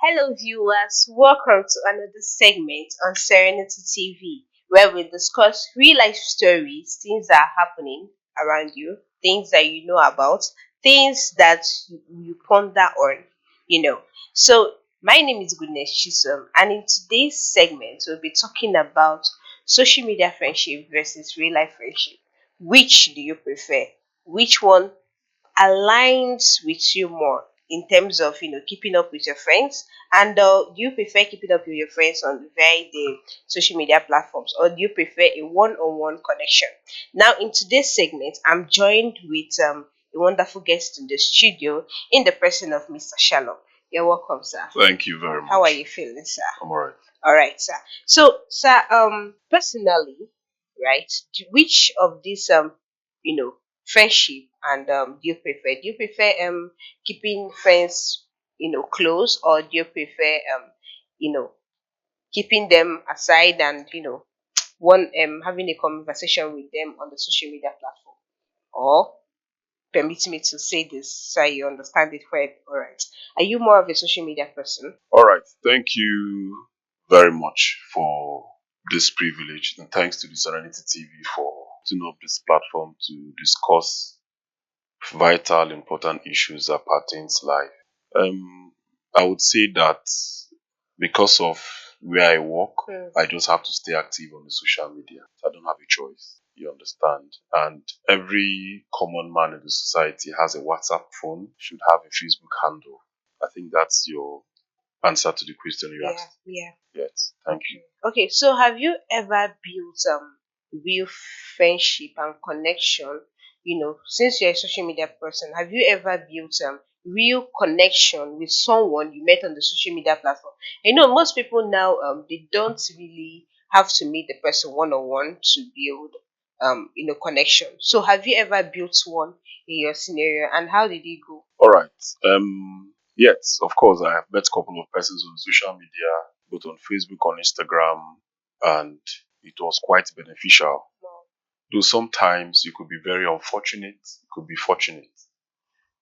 Hello, viewers. Welcome to another segment on Serenity TV, where we discuss real life stories, things that are happening around you, things that you know about, things that you ponder on, you know. So, my name is Goodness Chisholm, and in today's segment, we'll be talking about social media friendship versus real life friendship. Which do you prefer? Which one aligns with you more in terms of keeping up with your friends, and do you prefer keeping up with your friends on via the social media platforms, or do you prefer a one-on-one connection? Now, in today's segment, I'm joined with a wonderful guest in the studio, in the person of Mr. Shalom. You're welcome, sir. Thank you very How are much. you feeling, sir? I'm alright. All right, sir. So, sir, personally, right, which of these friendship and do you prefer? Do you prefer keeping friends close, or do you prefer you know keeping them aside and one having a conversation with them on the social media platform? Or permit me to say this so you understand it quite all right. Are you more of a social media person? Alright. Thank you very much for this privilege, and thanks to the Serenity TV for putting up this platform to discuss vital, important issues that pertains life. Um, I would say that because of where I work, Hmm. I just have to stay active on the social media. So I don't have a choice. You understand? And every common man in the society has a WhatsApp phone, should have a Facebook handle. I think that's your answer to the question you Yeah, asked. yeah. Yes, thank you. Okay, so have you ever built real friendship and connection? Since you're a social media person, have you ever built real connection with someone you met on the social media platform? Most people now they don't really have to meet the person one on one to build connection. So have you ever built one in your scenario, and how did it go? All right. Yes, of course, I have met a couple of persons on social media, both on Facebook, on Instagram, and it was quite beneficial. Though sometimes you could be very unfortunate, you could be fortunate.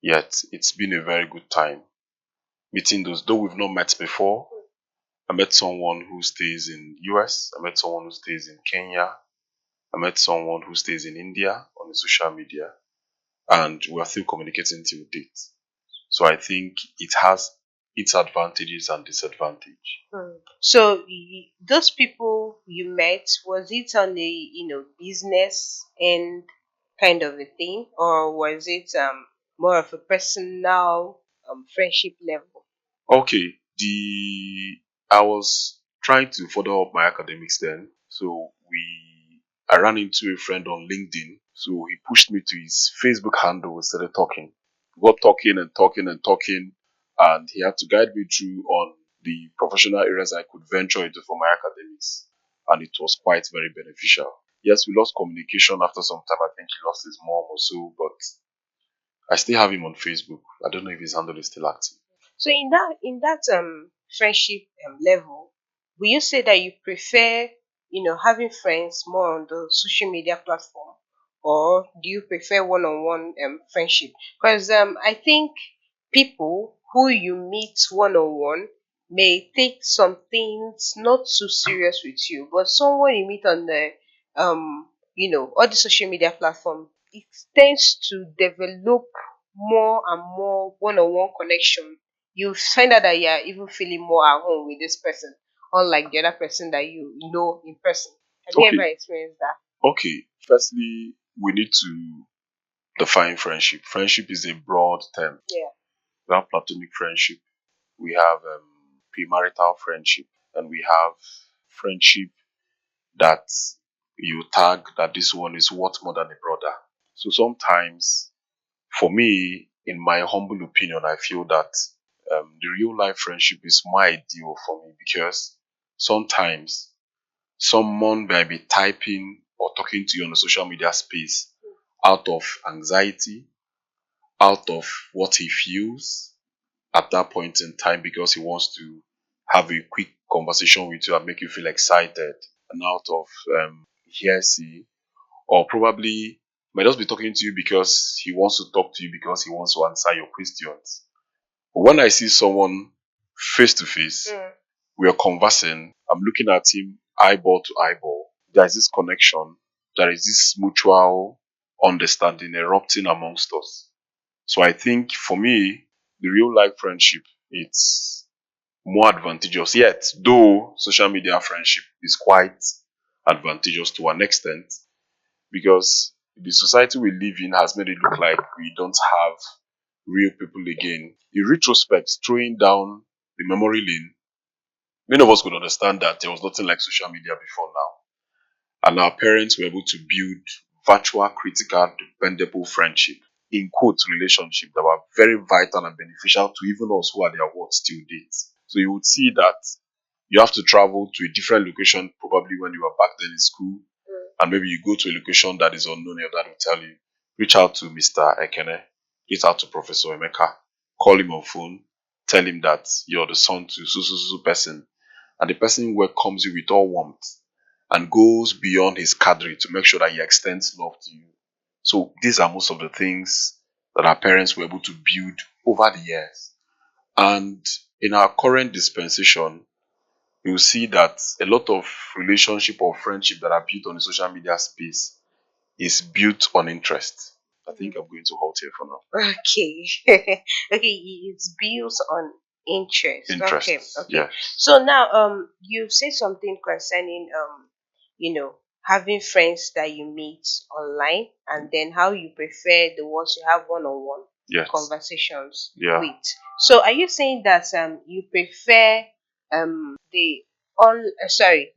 Yet it's been a very good time meeting those. Though we've not met before, I met someone who stays in US. I met someone who stays in Kenya. I met someone who stays in India on the social media, and we are still communicating till date. So I think it has its advantages and disadvantages. So those people you met, was it on a business and kind of a thing, or was it more of a personal friendship level? Okay, the I was trying to further up my academics then, so we I ran into a friend on LinkedIn, so he pushed me to his Facebook handle. We started talking, we got talking and talking and talking, and he had to guide me through on the professional areas I could venture into for my academics, and it was quite very beneficial. Yes, we lost communication after some time. I think he lost his mom or so, but I still have him on Facebook. I don't know if his handle is still active. So in that friendship level, will you say that you prefer having friends more on the social media platform, or do you prefer one-on-one friendship? Because I think people who you meet one-on-one may take some things not too serious with you, but someone you meet on the all the social media platform, it tends to develop more and more one-on-one connection. You find out that you're even feeling more at home with this person, unlike the other person that you know in person. Have you ever Okay, experienced that? okay. Firstly, we need to define friendship. Friendship is a broad term. Yeah. We have platonic friendship, we have premarital friendship, and we have friendship that you tag that this one is worth more than a brother. So sometimes, for me, in my humble opinion, I feel that the real life friendship is more ideal for me because sometimes someone might be typing or talking to you on the social media space out of anxiety, out of what he feels at that point in time because he wants to have a quick conversation with you and make you feel excited, and out of hearsay, or probably might just be talking to you because he wants to talk to you because he wants to answer your questions. But when I see someone face to face. Mm. We are conversing. I'm looking at him eyeball to eyeball. There is this connection. There is this mutual understanding erupting amongst us. So I think for me, the real life friendship, it's more advantageous. Yet, though social media friendship is quite advantageous to an extent, because the society we live in has made it look like we don't have real people again. In retrospect, throwing down the memory lane, many of us could understand that there was nothing like social media before now. And our parents were able to build virtual, critical, dependable friendship, in quotes, relationship that were very vital and beneficial to even us who are their words till date. So you would see that you have to travel to a different location probably when you were back then in school, and maybe you go to a location that is unknown, your dad will tell you, reach out to Mr. Ekene, reach out to Professor Emeka, call him on phone, tell him that you're the son to so person, and the person welcomes you with all warmth and goes beyond his cadre to make sure that he extends love to you. So these are most of the things that our parents were able to build over the years. And in our current dispensation, you'll see that a lot of relationship or friendship that are built on the social media space is built on interest. I think I'm going to halt here for now. Okay. Okay, it's built on interest. Interest. Okay, okay. Yeah. So now you said something concerning having friends that you meet online and then how you prefer the ones you have one on one Yes. conversations Yeah. with. So are you saying that you prefer the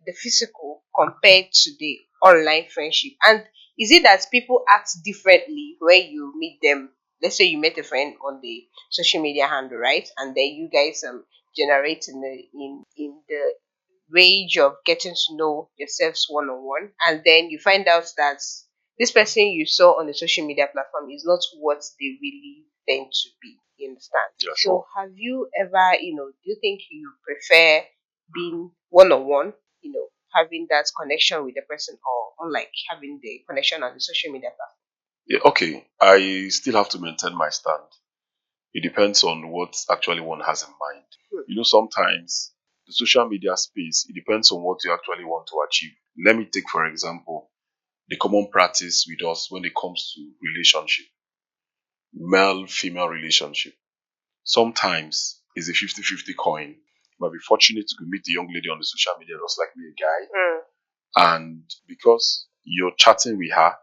the physical compared to the online friendship? And is it that people act differently when you meet them? Let's say you met a friend on the social media handle, right? And then you guys generate in the range of getting to know yourselves one on one, and then you find out that this person you saw on the social media platform is not what they really tend to be. You understand? Yeah, So sure. have you ever, do you think you prefer being one on one, having that connection with the person, or unlike having the connection on the social media platform? Yeah, okay. I still have to maintain my stand. It depends on what actually one has in mind. Hmm. Sometimes the social media space, it depends on what you actually want to achieve. Let me take, for example, the common practice with us when it comes to relationship, male female relationship. Sometimes it's a 50-50 coin. You might be fortunate to meet a young lady on the social media just like me, a guy. Hmm. And because you're chatting with her,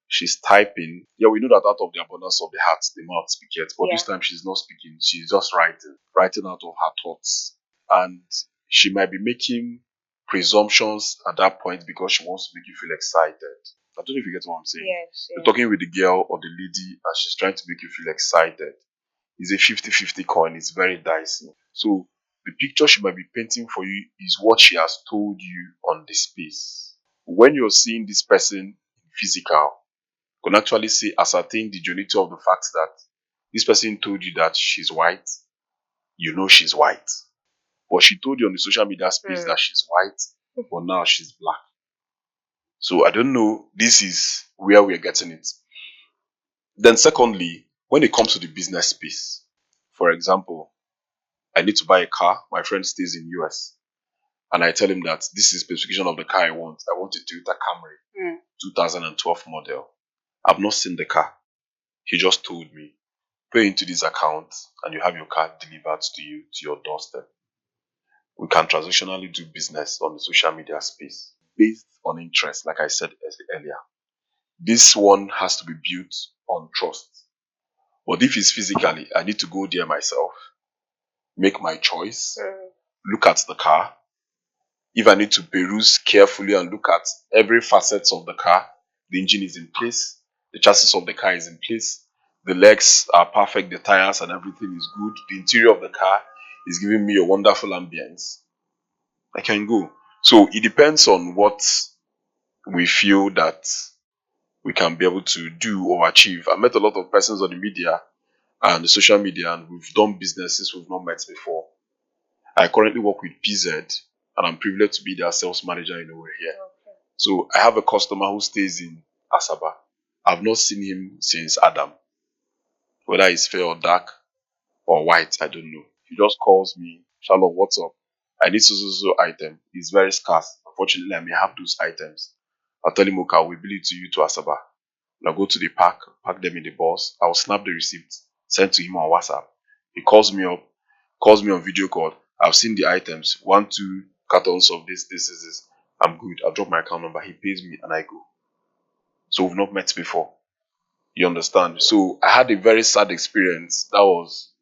she's typing. Yeah, we know that out of the abundance of the heart, the mouth speaketh. But Yeah. this time she's not speaking. She's just writing out of her thoughts. And she might be making presumptions at that point because she wants to make you feel excited. I don't know if you get what I'm saying. Yes. You're Yes. talking with the girl or the lady and she's trying to make you feel excited. It's a 50-50 coin. It's very dicey. So the picture she might be painting for you is what she has told you on the space. When you're seeing this person in physical, you can actually see ascertain the genuinity of the fact that this person told you that she's white. You know she's white. But she told you on the social media space Hmm. that she's white, but now she's black. So I don't know. This is where we're getting it. Then secondly, when it comes to the business space, for example, I need to buy a car. My friend stays in US. And I tell him that this is the specification of the car I want. I want a Toyota Camry, Hmm. 2012 model. I've not seen the car. He just told me, pay into this account and you have your car delivered to you to your doorstep. We can transactionally do business on the social media space based on interest, like I said earlier. This one has to be built on trust. But if it's physically, I need to go there myself, make my choice, Hmm. look at the car. If I need to peruse carefully and look at every facet of the car, the engine is in place, the chassis of the car is in place, the legs are perfect, the tires and everything is good, the interior of the car is giving me a wonderful ambience, I can go. So it depends on what we feel that we can be able to do or achieve. I met a lot of persons on the media and the social media, and we've done businesses we've not met before. I currently work with PZ, and I'm privileged to be their sales manager in over here. Okay. So I have a customer who stays in Asaba. I've not seen him since Adam. Whether he's fair or dark or white, I don't know. He just calls me, Shalom, what's up? I need so item. It's very scarce. Unfortunately, I may have those items. I'll tell him, okay, I will bill it to you to Asaba. When I go to the park, pack them in the bus. I'll snap the receipt, send to him on WhatsApp. He calls me up, calls me on video call. I've seen the items. 1, 2 cartons of this. I'm good. I'll drop my account number. He pays me and I go. So we've not met before. You understand? So I had a very sad experience. That was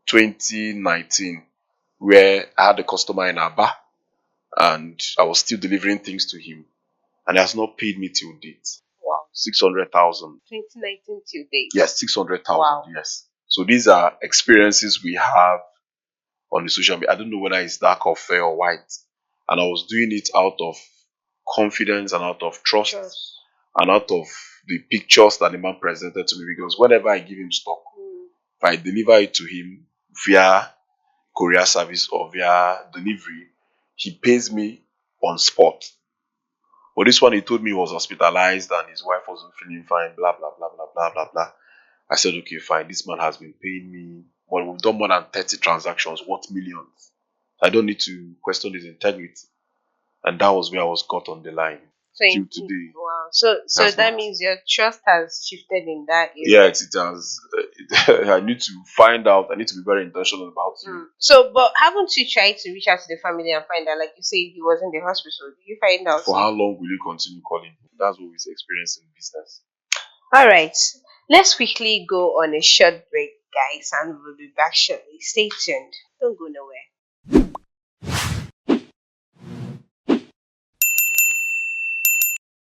2019, where I had a customer in Aba and I was still delivering things to him, and he has not paid me till date. Wow. 600,000. 2019 till date. Yes, 600,000. Wow. Yes. So these are experiences we have on the social media. I don't know whether it's dark or fair or white. And I was doing it out of confidence and out of trust Trust. and out of the pictures that the man presented to me, because whenever I give him stock, if I deliver it to him via courier service or via delivery, he pays me on spot. But this one, he told me he was hospitalized and his wife wasn't feeling fine, blah, blah, blah, blah, blah, blah, blah. I said, okay, fine. This man has been paying me. Well, we've done more than 30 transactions, worth millions. I don't need to question his integrity. And that was where I was caught on the line. So Till in, today. wow. So That's that not- means your trust has shifted in that area. Yeah, it has. I need to find out. I need to be very intentional about it. So, but haven't you tried to reach out to the family and find out? Like you say, he was in the hospital. Did you find out? For how long will you continue calling? That's what we experience in business. All right. Let's quickly go on a short break, guys, and we'll be back shortly. Stay tuned. Don't go nowhere.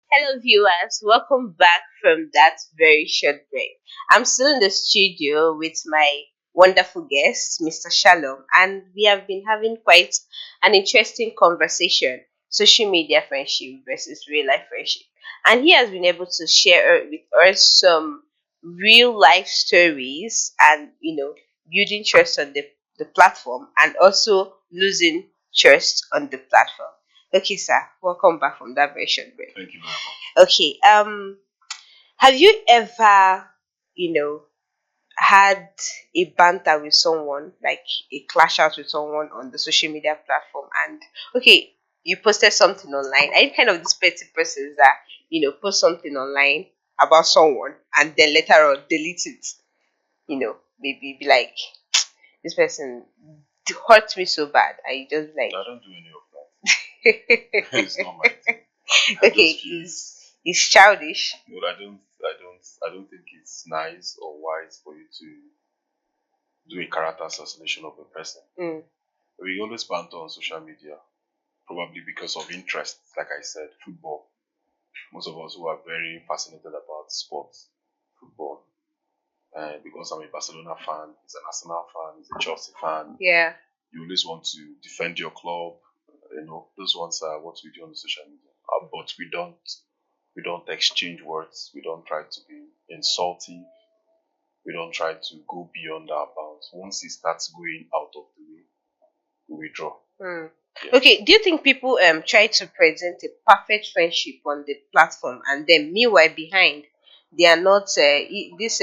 Hello, viewers. Welcome back from that very short break. I'm still in the studio with my wonderful guest, Mr. Shalom, and we have been having quite an interesting conversation: social media friendship versus real life friendship. And he has been able to share with us some real life stories and, building trust on the platform and also losing trust on the platform. Okay, sir. Welcome back from that very short break. Thank you very much. Okay. Have you ever, had a banter with someone, like a clash out with someone on the social media platform, and okay, you posted something online? Are you kind of this petty person that, post something online about someone and then later on delete it? Maybe be like, this person hurt me so bad. And you just be like, I don't do any of that. It's not my thing. I okay, just feel- it's childish. No, I don't think it's nice or wise for you to do a character assassination of a person. Mm. We always banter on social media, probably because of interest. Like I said, football. Most of us who are very fascinated about sports, football. Because I'm a Barcelona fan, he's an Arsenal fan, he's a Chelsea fan. Yeah. You always want to defend your club. Those ones are what we do on the social media. But we don't exchange words. We don't try to be insulting. We don't try to go beyond our bounds. Once it starts going out of the way, we withdraw. Mm. Yeah. Okay, do you think people try to present a perfect friendship on the platform, and then meanwhile behind they are not this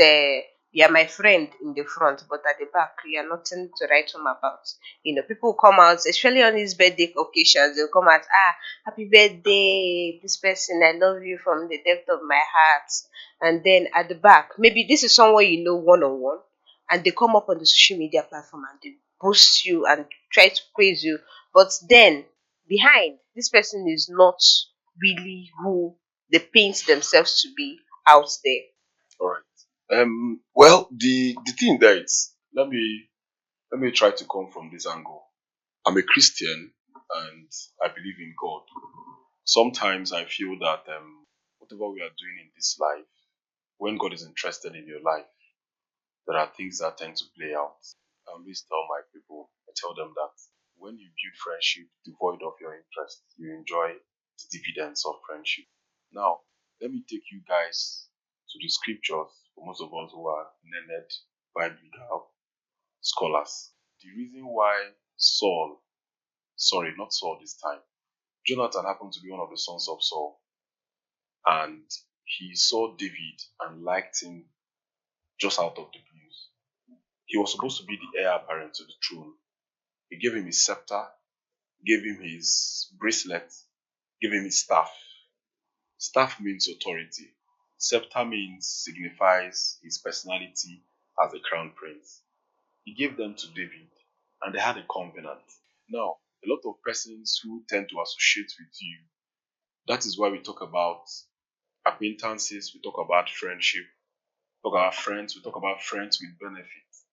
you are my friend in the front, but at the back you are nothing to write home about? People come out, especially on these birthday occasions, they'll come out, happy birthday, this person, I love you from the depth of my heart. And then at the back, maybe this is someone you know one on one, and they come up on the social media platform and they boost you and try to praise you, but then behind, this person is not really who they paint themselves to be out there. All right. Well, the thing there is, let me try to come from this angle. I'm a Christian and I believe in God. Sometimes I feel that whatever we are doing in this life, when God is interested in your life, there are things that tend to play out. I always tell my people, I tell them that when you build friendship devoid of your interest, you enjoy the dividends of friendship. Now, let me take you guys to the scriptures for most of us who are learned Bible scholars. The reason why not Saul this time, Jonathan happened to be one of the sons of Saul, and he saw David and liked him just out of the blues. He was supposed to be the heir apparent to the throne. He gave him his scepter, gave him his bracelet, gave him his staff. Staff means authority. Scepter means signifies his personality as a crown prince. He gave them to David and they had a covenant. Now, a lot of persons who tend to associate with you, that is why we talk about acquaintances, we talk about friendship, talk about friends, we talk about friends with benefits,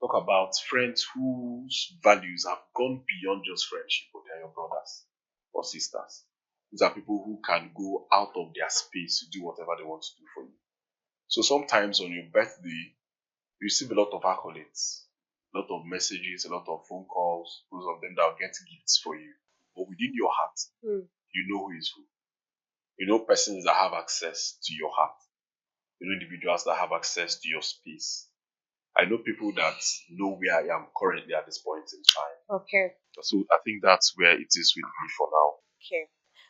talk about friends whose values have gone beyond just friendship, but they are your brothers or sisters. These are people who can go out of their space to do whatever they want to do for you. So sometimes on your birthday, you receive a lot of accolades, a lot of messages, a lot of phone calls, those of them that will get gifts for you. But within your heart, Hmm. you know who is who. You know persons that have access to your heart. You know individuals that have access to your space. I know people that know where I am currently at this point in time. Okay. So I think that's where it is with me for now. Okay.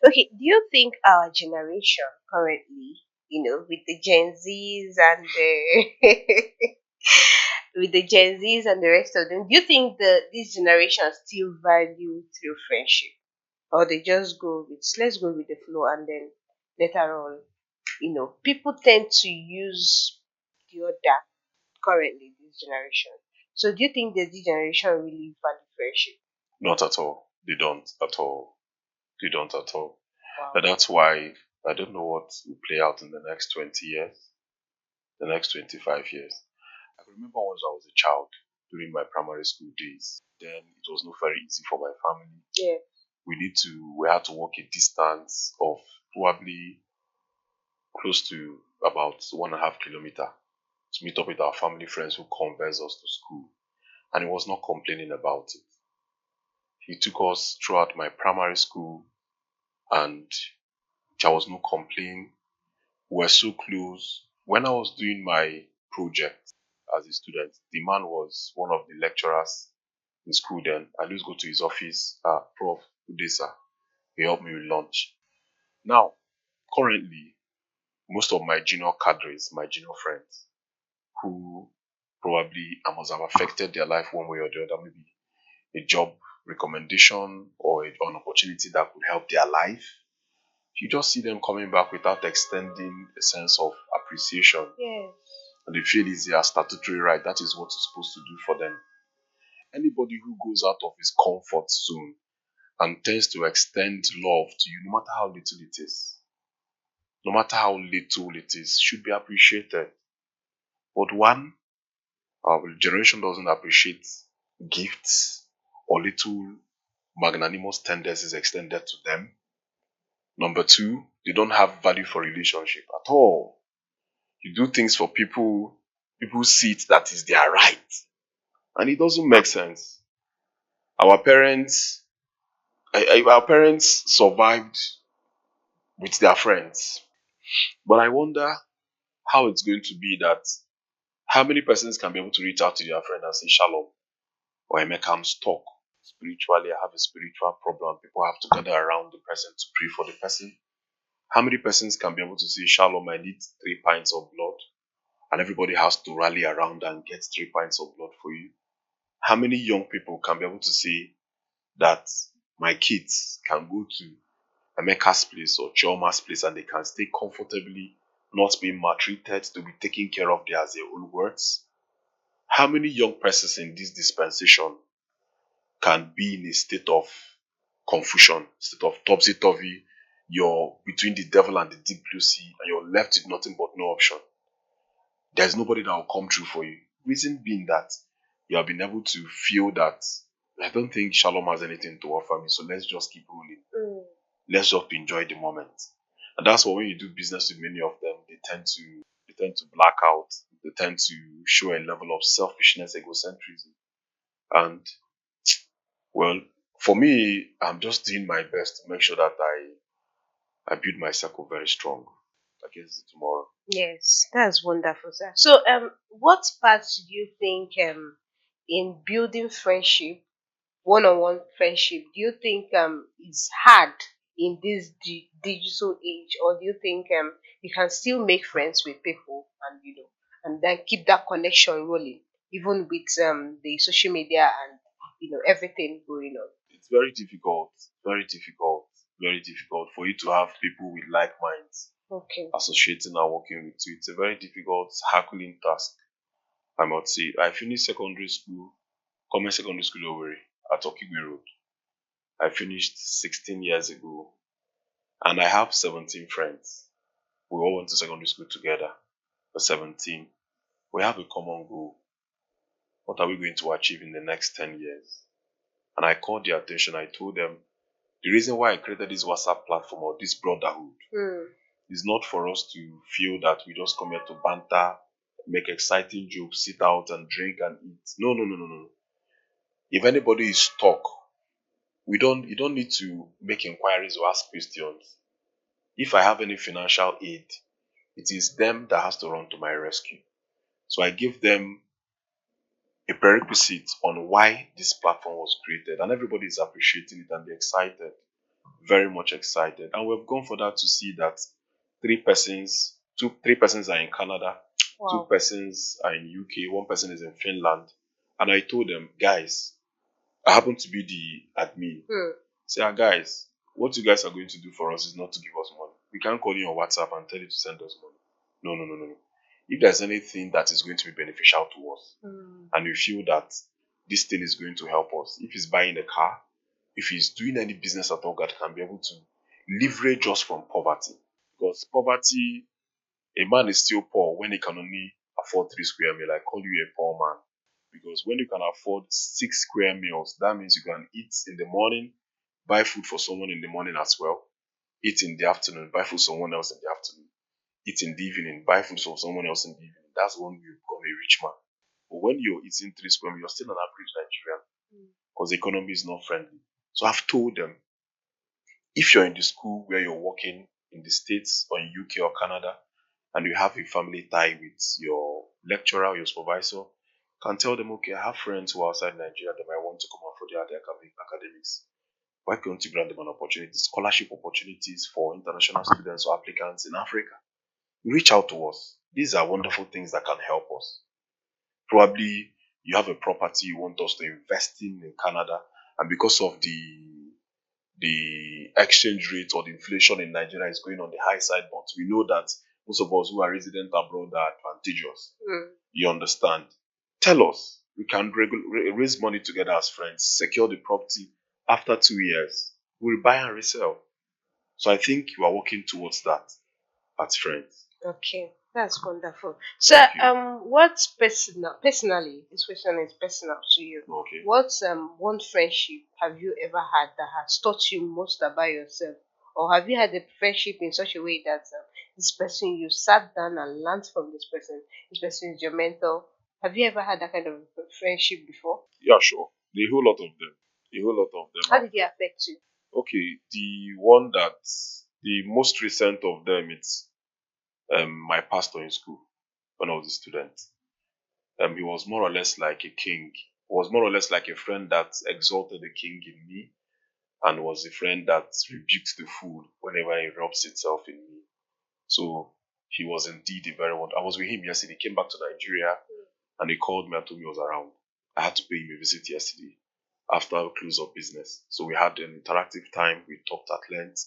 Okay. Do you think our generation currently, with the Gen Zs and the with the Gen Zs and the rest of them, do you think this generation still value true friendship, or they just go with let's go with the flow and then later on, people tend to use the other currently this generation. So do you think that this generation really value friendship? Not at all. They don't at all. They don't at all. Wow. And that's why I don't know what will play out in the next 20 years, the next 25 years. I can remember once I was a child during my primary school days. Then it was not very easy for my family. Yeah. We had to walk a distance of probably close to about 1.5 kilometer to meet up with our family friends who converse us to school. And he was not complaining about it. He took us throughout my primary school and there was no complaint. We were so close. When I was doing my project as a student, the man was one of the lecturers in school then. I used to go to his office, Prof. Udesa. He helped me with lunch. Now, currently, most of my junior cadres, my junior friends, who probably I must have affected their life one way or the other, maybe a job recommendation or an opportunity that could help their life. You just see them coming back without extending a sense of appreciation. Yes. And they feel it's their statutory right. That is what you're supposed to do for them. Anybody who goes out of his comfort zone and tends to extend love to you, no matter how little it is, no matter how little it is, should be appreciated. But one, our generation doesn't appreciate gifts or little magnanimous tendencies extended to them. Number two, they don't have value for relationship at all. You do things for people see it that is their right. And it doesn't make sense. Our parents, our parents survived with their friends. But I wonder how it's going to be that how many persons can be able to reach out to their friend and say, Shalom, or Emeka, I'm stuck. Spiritually, I have a spiritual problem. People have to gather around the person to pray for the person. How many persons can be able to say, Shalom, I need 3 pints of blood? And everybody has to rally around and get 3 pints of blood for you. How many young people can be able to say that my kids can go to Emeka's place or Chioma's place and they can stay comfortably, not being maltreated, to be taken care of there as their own words? How many young persons in this dispensation can be in a state of confusion, state of topsy-turvy? You're between the devil and the deep blue sea and you're left with nothing but no option. There's nobody that will come through for you. Reason being that you have been able to feel that I don't think Shalom has anything to offer me, so let's just keep rolling. Mm. Let's just enjoy the moment. And that's why when you do business with many of them, they tend to black out. They tend to show a level of selfishness, egocentrism. And well, for me, I'm just doing my best to make sure that I build my circle very strong against the tomorrow. Yes, that's wonderful, sir. So, what parts do you think in building friendship, one-on-one friendship, do you think is hard in this digital age, or do you think you can still make friends with people and and then keep that connection rolling even with the social media and everything going on. It's very difficult for you to have people with like minds Okay. associating and working with you. It's a very difficult, Herculean task, I must say. I finished secondary school, Common Secondary School Owerri at Okigwe Road. I finished 16 years ago, and I have 17 friends. We all went to secondary school together. The 17. We have a common goal. What are we going to achieve in the next 10 years? And I called their attention. I told them the reason why I created this WhatsApp platform or this brotherhood is not for us to feel that we just come here to banter, make exciting jokes, sit out and drink and eat. No, no, no, no, no. If anybody is stuck, you don't need to make inquiries or ask questions. If I have any financial aid, it is them that has to run to my rescue. So I give them a prerequisite on why this platform was created, and everybody is appreciating it and they're excited, very much excited. And we've gone for that to see that three persons are in Canada, two Wow. persons are in UK, one person is in Finland. And I told them, guys, I happen to be the admin. Say, guys, what you guys are going to do for us is not to give us money. We can't call you on WhatsApp and tell you to send us money. No, no, no, no, no. If there's anything that is going to be beneficial to us, and we feel that this thing is going to help us, if he's buying a car, if he's doing any business at all that can be able to leverage us from poverty. Because poverty, a man is still poor when he can only afford 3 square meals. I call you a poor man. Because when you can afford 6 square meals, that means you can eat in the morning, buy food for someone in the morning as well, eat in the afternoon, buy food for someone else in the afternoon, eat in the evening, buy food for someone else in the evening. That's when you become a rich man. But when you're eating 3 square meals, you're still an average Nigerian because the economy is not friendly. So I've told them, if you're in the school where you're working in the States or in UK or Canada, and you have a family tie with your lecturer or your supervisor, you can tell them, okay, I have friends who are outside Nigeria that might want to come out for their academics. Why can't you grant them an opportunity, scholarship opportunities for international students or applicants in Africa? Reach out to us. These are wonderful things that can help us. Probably you have a property you want us to invest in Canada, and because of the exchange rate or the inflation in Nigeria is going on the high side, but we know that most of us who are resident abroad are advantageous. You understand? Tell us. We can raise money together as friends, secure the property. After 2 years, we'll buy and resell. So I think you are working towards that as friends. Okay, that's wonderful. So, Thank you. what's personally, this question is personal to you. Okay. What's one friendship have you ever had that has taught you most about yourself? Or have you had a friendship in such a way that this person you sat down and learned from this person is your mentor? Have you ever had that kind of friendship before? Yeah, sure. The whole lot of them. A whole lot of them. How did it affect you? Okay, the most recent of them, it's my pastor in school when I was a student. He was more or less like a king. He was more or less like a friend that exalted the king in me and was a friend that rebuked the fool whenever it rubs itself in me. So he was indeed a very one. I was with him yesterday. He came back to Nigeria and he called me and told me he was around. I had to pay him a visit yesterday after a close of business. So we had an interactive time. We talked at length.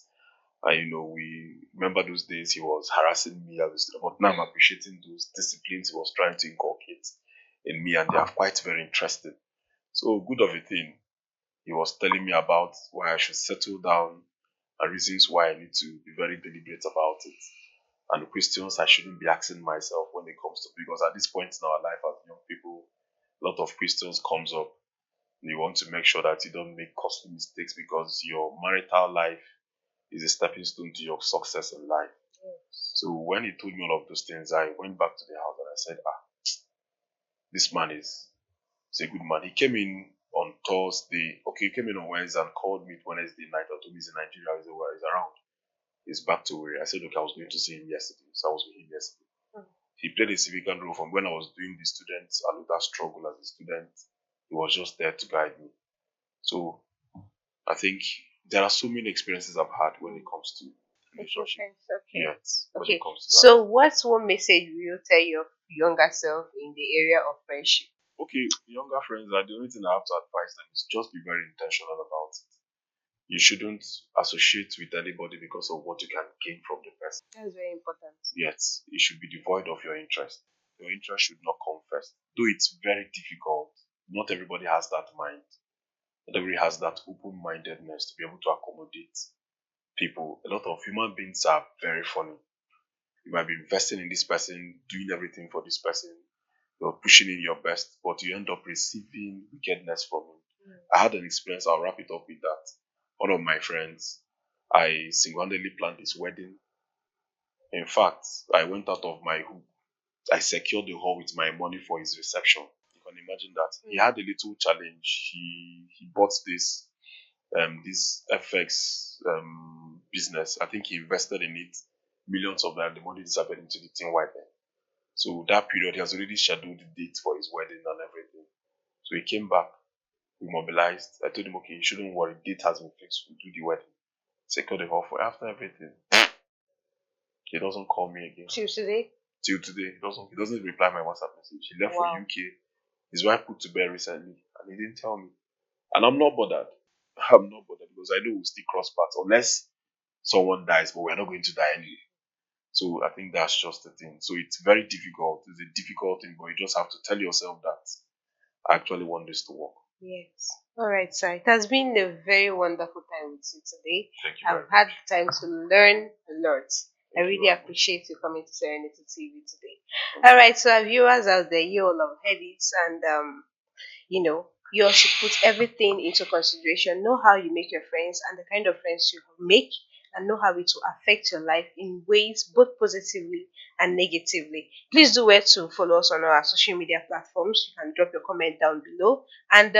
And we remember those days he was harassing me as a student, but now I'm appreciating those disciplines he was trying to inculcate in me, and they are quite very interesting. So good of a thing. He was telling me about why I should settle down and reasons why I need to be very deliberate about it. And questions I shouldn't be asking myself when it comes to, because at this point in our life as young people, a lot of questions comes up. You want to make sure that you don't make costly mistakes because your marital life is a stepping stone to your success in life. So when he told me all of those things, I went back to the house and I said, this man is a good man. He came in on Thursday. Okay, he came in on Wednesday and called me Wednesday night and told me he's in Nigeria. He said, well, he's around. He's back to where I said, okay, I was going to see him yesterday. So I was with him yesterday. He played a significant role from when I was doing the students and that struggle as a student. He was just there to guide me. So I think there are so many experiences I've had when it comes to relationship. Okay. Yes. When Okay. it comes to that. So, what's one message will you tell your younger self in the area of friendship? Okay, younger friends are the only thing I have to advise them is just be very intentional about it. You shouldn't associate with anybody because of what you can gain from the person. That's very important. Yet, it should be devoid of your interest. Your interest should not come first. Though it's very difficult, not everybody has that mind. Not everybody has that open mindedness to be able to accommodate people. A lot of human beings are very funny. You might be investing in this person, doing everything for this person, you're pushing in your best, but you end up receiving wickedness from him. I had an experience, I'll wrap it up with that. One of my friends, I single handedly planned his wedding. In fact, I went out of my hook. I secured the hall with my money for his reception. You can imagine that. He had a little challenge. He bought this FX business. I think he invested in it millions of naira. The money disappeared into the thing right there. So that period, he has already scheduled the date for his wedding and everything. So he came back, we mobilized. I told him, okay, you shouldn't worry, date has been fixed, we'll do the wedding. Secured the hall for after everything. He doesn't call me again. Till today? Till today, he doesn't reply my WhatsApp message. He left for Wow. UK. His wife put to bed recently and he didn't tell me. And I'm not bothered. I'm not bothered because I know we'll still cross paths unless someone dies, but we're not going to die anyway. So I think that's just the thing. So it's very difficult. It's a difficult thing, but you just have to tell yourself that I actually want this to work. Yes. All right, sir. It has been a very wonderful time with you today. Thank you I've very had much. time to learn a lot. I Thank you really very much. appreciate you coming to Serenity TV today. All right, so our viewers out there, you all have heard it, and you also put everything into consideration. Know how you make your friends and the kind of friends you make, and know how it will affect your life in ways both positively and negatively. Please do well to follow us on our social media platforms. You can drop your comment down below and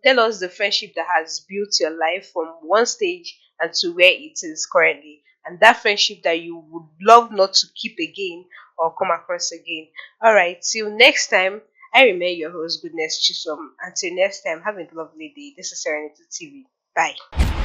tell us the friendship that has built your life from one stage and to where it is currently, and that friendship that you would love not to keep again or come across again. All right, till next time. I remain your host, Goodness Chisom. Until next time, have a lovely day. This is Serenity TV. Bye.